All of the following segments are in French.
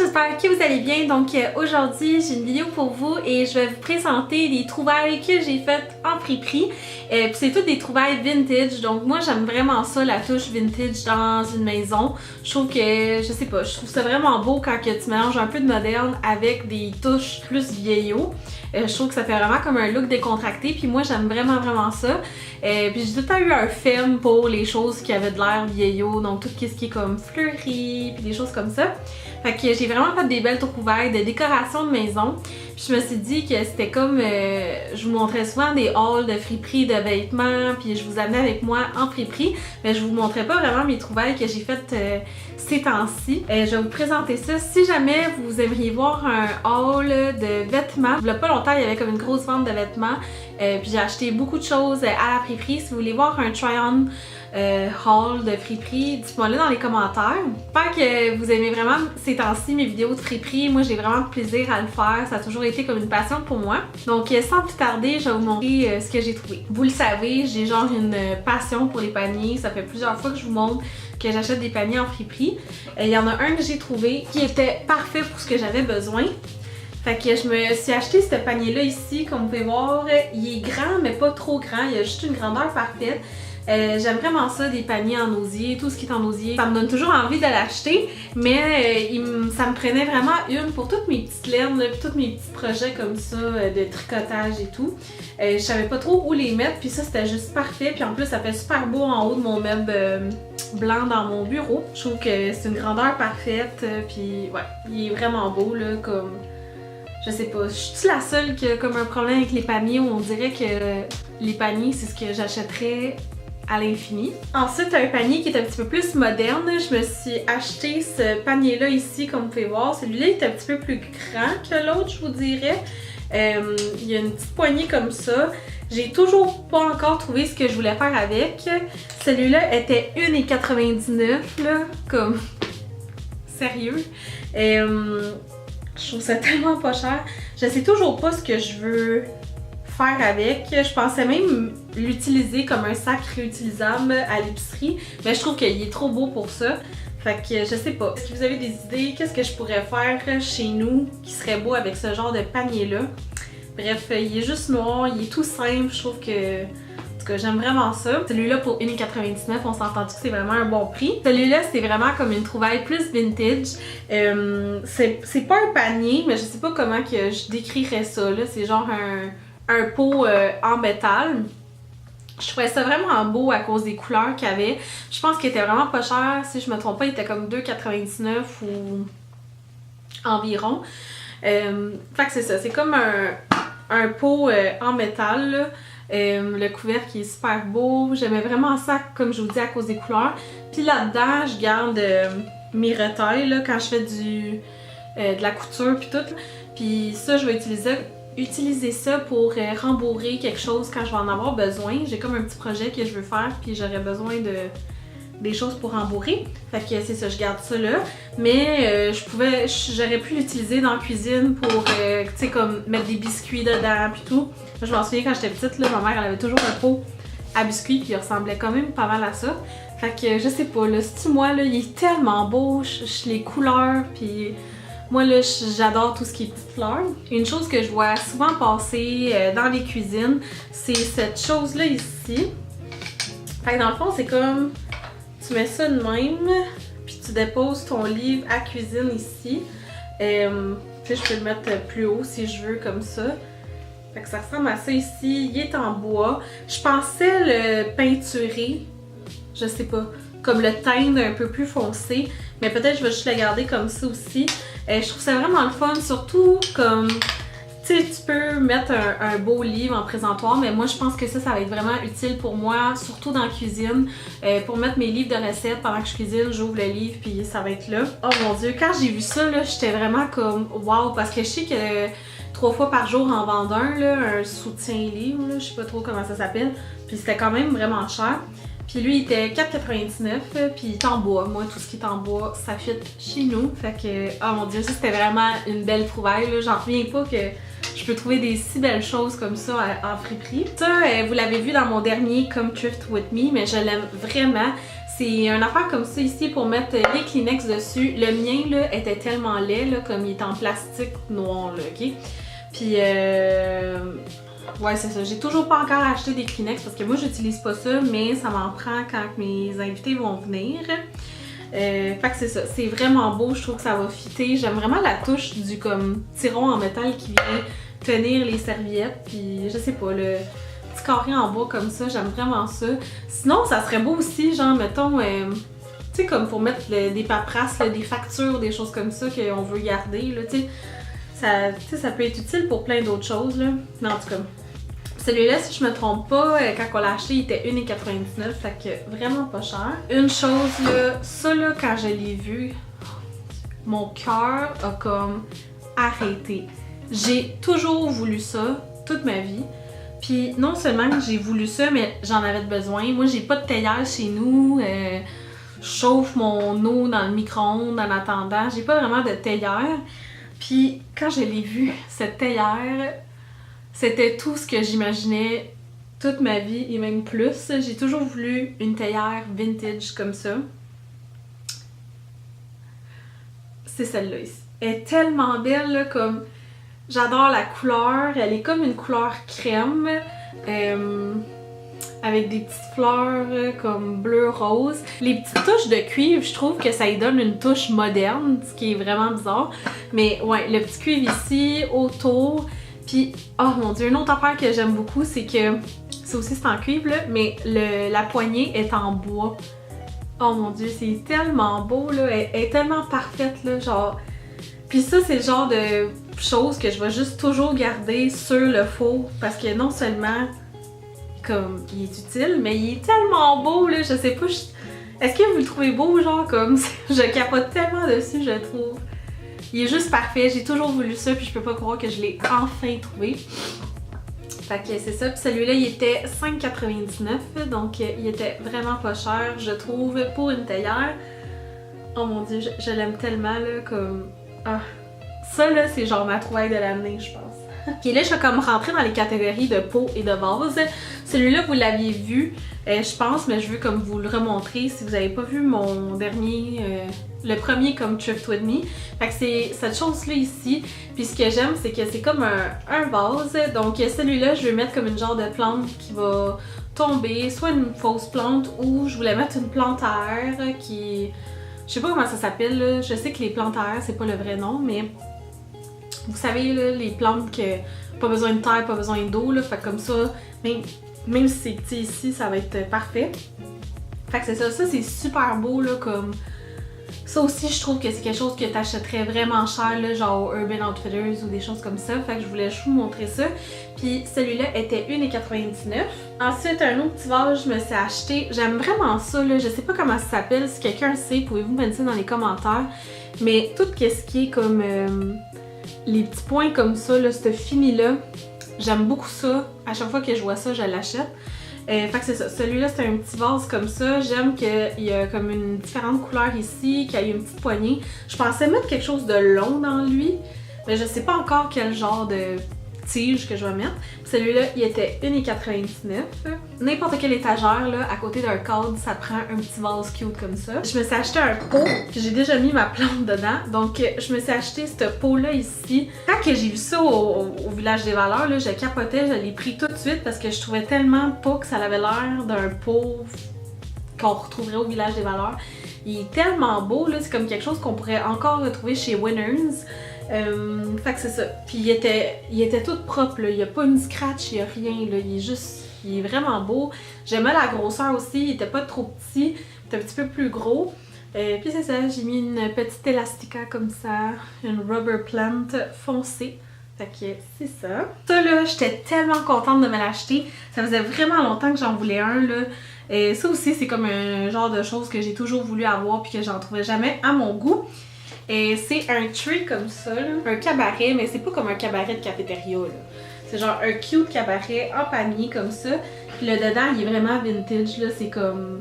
j'espère que vous allez bien. Donc aujourd'hui, j'ai une vidéo pour vous et je vais vous présenter des trouvailles que j'ai faites en friperie. Puis c'est toutes des trouvailles vintage. Donc moi, j'aime vraiment ça, la touche vintage dans une maison. Je trouve que, je sais pas, je trouve ça vraiment beau quand que tu mélanges un peu de moderne avec des touches plus vieillots. Je trouve que ça fait vraiment comme un look décontracté, puis moi j'aime vraiment ça. Puis j'ai tout le temps eu un film pour les choses qui avaient de l'air vieillot, donc tout ce qui est comme fleuri, puis des choses comme ça. Fait que j'ai vraiment fait des belles trouvailles de décoration de maison. Puis je me suis dit que c'était comme, je vous montrais souvent des hauls de friperie de vêtements, puis je vous amenais avec moi en friperie, mais je vous montrais pas vraiment mes trouvailles que j'ai faites ces temps-ci. Je vais vous présenter ça. Si jamais vous aimeriez voir un haul de vêtements, il y a pas longtemps, il y avait comme une grosse vente de vêtements, puis j'ai acheté beaucoup de choses à la friperie. Si vous voulez voir un try-on haul de friperie, dites-moi là dans les commentaires. J'espère que vous aimez vraiment ces temps-ci mes vidéos de friperie. Moi j'ai vraiment plaisir à le faire, ça a toujours été comme une passion pour moi. Donc sans plus tarder, je vais vous montrer ce que j'ai trouvé. Vous le savez, j'ai genre une passion pour les paniers, ça fait plusieurs fois que je vous montre que j'achète des paniers en friperie. Il y en a un que j'ai trouvé qui était parfait pour ce que j'avais besoin. Fait que je me suis acheté ce panier-là ici, comme vous pouvez voir. Il est grand, mais pas trop grand, il a juste une grandeur parfaite. J'aime vraiment ça, des paniers en osier, tout ce qui est en osier. Ça me donne toujours envie de l'acheter, mais ça me prenait vraiment une pour toutes mes petites laines, puis tous mes petits projets comme ça, de tricotage et tout. Je savais pas trop où les mettre, puis ça c'était juste parfait. Puis en plus, ça fait super beau en haut de mon meuble blanc dans mon bureau. Je trouve que c'est une grandeur parfaite, puis ouais, il est vraiment beau là, comme... Je sais pas, je suis la seule qui a comme un problème avec les paniers où on dirait que les paniers c'est ce que j'achèterais à l'infini. Ensuite, un panier qui est un petit peu plus moderne. Je me suis acheté ce panier-là ici, comme vous pouvez voir. Celui-là est un petit peu plus grand que l'autre, je vous dirais. Il y a une petite poignée comme ça. J'ai toujours pas encore trouvé ce que je voulais faire avec. Celui-là était 1,99 là, comme... Sérieux. Je trouve ça tellement pas cher. Je sais toujours pas ce que je veux faire avec. Je pensais même l'utiliser comme un sac réutilisable à l'épicerie, mais je trouve qu'il est trop beau pour ça. Fait que je sais pas. Est-ce que vous avez des idées? Qu'est-ce que je pourrais faire chez nous qui serait beau avec ce genre de panier-là? Bref, il est juste noir, il est tout simple. Je trouve que... En tout cas, j'aime vraiment ça. Celui-là pour 1,99$, on s'est entendu que c'est vraiment un bon prix. Celui-là, c'est vraiment comme une trouvaille plus vintage. C'est pas un panier, mais je sais pas comment que je décrirais ça. C'est genre un pot en métal. Je trouvais ça vraiment beau à cause des couleurs qu'il y avait. Je pense qu'il était vraiment pas cher. Si je me trompe pas, il était comme 2,99$ ou environ. Fait que c'est ça. C'est comme un pot en métal, là. Le couvercle est super beau. J'aimais vraiment ça, comme je vous dis, à cause des couleurs. Puis là-dedans, je garde mes retails là, quand je fais de la couture puis tout. Puis ça, je vais utiliser ça pour rembourrer quelque chose quand je vais en avoir besoin. J'ai comme un petit projet que je veux faire puis j'aurais besoin des choses pour rembourrer. Fait que c'est ça, je garde ça là. Mais j'aurais pu l'utiliser dans la cuisine pour, tu sais, comme mettre des biscuits dedans puis tout. Je m'en souviens quand j'étais petite, là, ma mère elle avait toujours un pot à biscuits puis il ressemblait quand même pas mal à ça. Fait que je sais pas, là, ce moi là, il est tellement beau, les couleurs puis moi là, j'adore tout ce qui est petites fleurs. Une chose que je vois souvent passer dans les cuisines, c'est cette chose là ici. Fait que dans le fond, c'est comme... Tu mets ça de même, puis tu déposes ton livre à cuisine ici. Tu sais, je peux le mettre plus haut si je veux, comme ça. Fait que ça ressemble à ça ici. Il est en bois. Je pensais le peinturer, je sais pas, comme le teindre un peu plus foncé. Mais peut-être je vais juste le garder comme ça aussi. Je trouve ça vraiment le fun, surtout comme... Tu sais, tu peux mettre un beau livre en présentoir, mais moi je pense que ça va être vraiment utile pour moi, surtout dans la cuisine, pour mettre mes livres de recettes pendant que je cuisine, j'ouvre le livre puis ça va être là. Oh mon dieu, quand j'ai vu ça là, j'étais vraiment comme wow, parce que je sais que 3 fois par jour en vendre un soutien-livre, je sais pas trop comment ça s'appelle, puis c'était quand même vraiment cher. Puis lui, il était 4,99$, puis il est en bois. Moi, tout ce qui est en bois, ça fit chez nous. Fait que, oh mon dieu, ça c'était vraiment une belle trouvaille. J'en reviens pas que je peux trouver des si belles choses comme ça en friperie. Ça, vous l'avez vu dans mon dernier Come Thrift With Me, mais je l'aime vraiment. C'est une affaire comme ça ici pour mettre les Kleenex dessus. Le mien là était tellement laid là, comme il est en plastique noir là, ok? Puis ouais c'est ça, j'ai toujours pas encore acheté des Kleenex parce que moi j'utilise pas ça, mais ça m'en prend quand mes invités vont venir. Fait que c'est ça, c'est vraiment beau, je trouve que ça va fitter. J'aime vraiment la touche du comme tiron en métal qui vient tenir les serviettes, puis je sais pas, le petit carré en bois comme ça, j'aime vraiment ça. Sinon, ça serait beau aussi, genre, mettons, tu sais, comme pour mettre des paperasses, là, des factures, des choses comme ça qu'on veut garder, là, tu sais, ça peut être utile pour plein d'autres choses, là. Mais en tout cas, celui-là, si je me trompe pas, quand on l'a acheté, il était 1,99$, fait que vraiment pas cher. Une chose, là, ça, là, quand je l'ai vu, mon cœur a comme arrêté. J'ai toujours voulu ça, toute ma vie. Puis non seulement que j'ai voulu ça, mais j'en avais besoin. Moi, j'ai pas de théière chez nous. Je chauffe mon eau dans le micro-ondes en attendant. J'ai pas vraiment de théière. Puis quand je l'ai vu, cette théière, c'était tout ce que j'imaginais toute ma vie et même plus. J'ai toujours voulu une théière vintage comme ça. C'est celle-là ici. Elle est tellement belle, là, comme... J'adore la couleur, elle est comme une couleur crème, avec des petites fleurs comme bleu-rose. Les petites touches de cuivre, je trouve que ça lui donne une touche moderne, ce qui est vraiment bizarre. Mais ouais, le petit cuivre ici, autour. Puis, oh mon dieu, une autre affaire que j'aime beaucoup, c'est que, ça aussi c'est en cuivre, là, mais la poignée est en bois. Oh mon dieu, c'est tellement beau, là, elle est tellement parfaite, là, genre... Puis ça, c'est le genre de choses que je vais juste toujours garder sur le faux parce que non seulement comme il est utile, mais il est tellement beau là, je sais pas, est-ce que vous le trouvez beau genre comme je capote tellement dessus, je trouve. Il est juste parfait, j'ai toujours voulu ça puis je peux pas croire que je l'ai enfin trouvé. Fait que c'est ça, puis celui-là il était 5,99$, donc il était vraiment pas cher, je trouve, pour une théière. Oh mon dieu, je l'aime tellement là, comme... Ah, ça là, c'est genre ma trouvaille de l'année, je pense. Puis là, je vais comme rentrer dans les catégories de peau et de vase. Celui-là, vous l'aviez vu, je pense, mais je veux comme vous le remontrer si vous n'avez pas vu mon dernier, le premier comme Thrift With Me. Fait que c'est cette chose-là ici. Puis ce que j'aime, c'est que c'est comme un vase. Donc celui-là, je vais mettre comme une genre de plante qui va tomber, soit une fausse plante ou je voulais mettre une plante à air qui... Je sais pas comment ça s'appelle, là. Je sais que les plantes à air, c'est pas le vrai nom, mais vous savez, là, les plantes que pas besoin de terre, pas besoin d'eau, là, fait comme ça, même si c'est petit ici, ça va être parfait. Fait que c'est ça, c'est super beau, là, comme... Ça aussi, je trouve que c'est quelque chose que t'achèterais vraiment cher, là, genre au Urban Outfitters ou des choses comme ça. Fait que je voulais juste vous montrer ça. Puis celui-là était 1,99$. Ensuite, un autre petit vase, je me suis acheté. J'aime vraiment ça, là. Je sais pas comment ça s'appelle. Si quelqu'un sait, pouvez-vous mettre ça dans les commentaires. Mais tout ce qui est comme les petits points comme ça, là, ce fini-là, j'aime beaucoup ça. À chaque fois que je vois ça, je l'achète. Fait que c'est ça, celui-là c'est un petit vase comme ça, j'aime qu'il y a comme une différente couleur ici, qu'il y a une petite poignée. Je pensais mettre quelque chose de long dans lui, mais je sais pas encore quel genre de tige que je vais mettre. Celui-là, il était 1,99$. N'importe quelle étagère, là, à côté d'un cadre, ça prend un petit vase cute comme ça. Je me suis acheté un pot, puis j'ai déjà mis ma plante dedans. Donc, je me suis acheté ce pot-là ici. Quand j'ai vu ça au Village des Valeurs, là, je capotais, je l'ai pris tout de suite parce que je trouvais tellement pas que ça avait l'air d'un pot qu'on retrouverait au Village des Valeurs. Il est tellement beau, là, c'est comme quelque chose qu'on pourrait encore retrouver chez Winners. Fait que c'est ça. Puis il était tout propre, là. Il n'y a pas une scratch, il n'y a rien, là. Il est vraiment beau. J'aimais la grosseur aussi, il était pas trop petit, il était un petit peu plus gros. Puis c'est ça, j'ai mis une petite élastica comme ça, une rubber plant foncée. Fait que c'est ça. Ça là, j'étais tellement contente de me l'acheter. Ça faisait vraiment longtemps que j'en voulais un, là. Et ça aussi, c'est comme un genre de chose que j'ai toujours voulu avoir puis que j'en trouvais jamais à mon goût. Et c'est un tray comme ça, là. Un cabaret, mais c'est pas comme un cabaret de cafétéria, là. C'est genre un cute cabaret en panier comme ça. Puis le dedans, il est vraiment vintage, là. C'est comme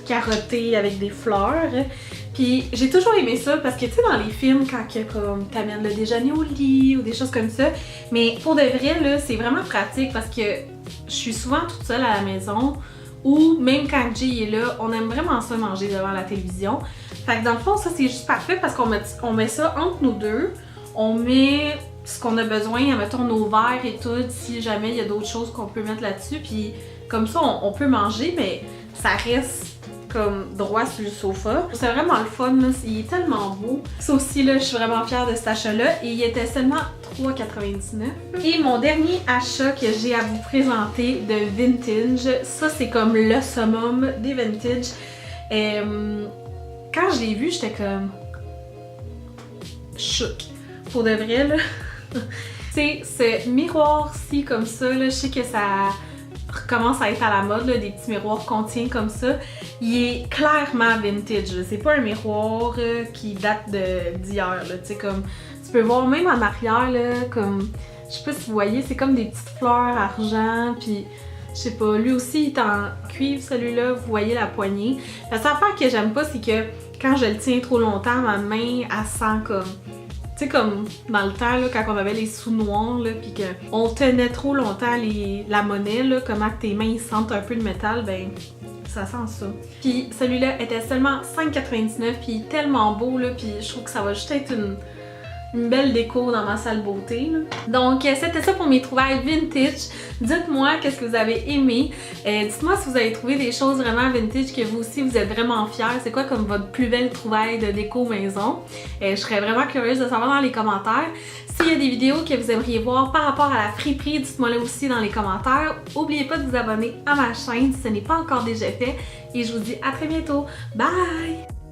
carotté avec des fleurs. Puis j'ai toujours aimé ça parce que tu sais dans les films quand comme t'amènes le déjeuner au lit ou des choses comme ça, mais pour de vrai là c'est vraiment pratique parce que je suis souvent toute seule à la maison ou même quand Jay est là, on aime vraiment ça manger devant la télévision. Fait que dans le fond, ça c'est juste parfait parce qu'on met ça entre nous deux. On met ce qu'on a besoin, mettons nos verres et tout, si jamais il y a d'autres choses qu'on peut mettre là-dessus. Puis comme ça, on peut manger, mais ça reste comme droit sur le sofa. C'est vraiment le fun, là. Il est tellement beau. Ça aussi, là, je suis vraiment fière de cet achat-là. Et il était seulement $3,99. Et mon dernier achat que j'ai à vous présenter de vintage, ça c'est comme le summum des vintage. Quand je l'ai vu, j'étais comme choc. Pour de vrai, là. C'est ce miroir-ci comme ça, là. Je sais que ça commence à être à la mode, là, des petits miroirs qu'on tient comme ça. Il est clairement vintage. C'est pas un miroir qui date d'hier. Tu sais, comme tu peux voir même en arrière, là, comme je sais pas si vous voyez, c'est comme des petites fleurs argent, puis je sais pas, lui aussi il est en cuivre celui-là, vous voyez la poignée. La seule affaire que j'aime pas, c'est que quand je le tiens trop longtemps, ma main elle sent comme, tu sais, comme dans le temps, là, quand on avait les sous noirs, là, pis qu'on tenait trop longtemps la monnaie, là, comment tes mains sentent un peu de métal, ben ça sent ça. Puis celui-là était seulement $5,99, puis tellement beau, là, puis je trouve que ça va juste être une belle déco dans ma salle beauté, là. Donc c'était ça pour mes trouvailles vintage. Dites-moi qu'est-ce que vous avez aimé. Dites-moi si vous avez trouvé des choses vraiment vintage que vous aussi vous êtes vraiment fiers. C'est quoi comme votre plus belle trouvaille de déco maison? Je serais vraiment curieuse de savoir dans les commentaires. S'il y a des vidéos que vous aimeriez voir par rapport à la friperie, dites-moi là aussi dans les commentaires. N'oubliez pas de vous abonner à ma chaîne si ce n'est pas encore déjà fait. Et je vous dis à très bientôt. Bye!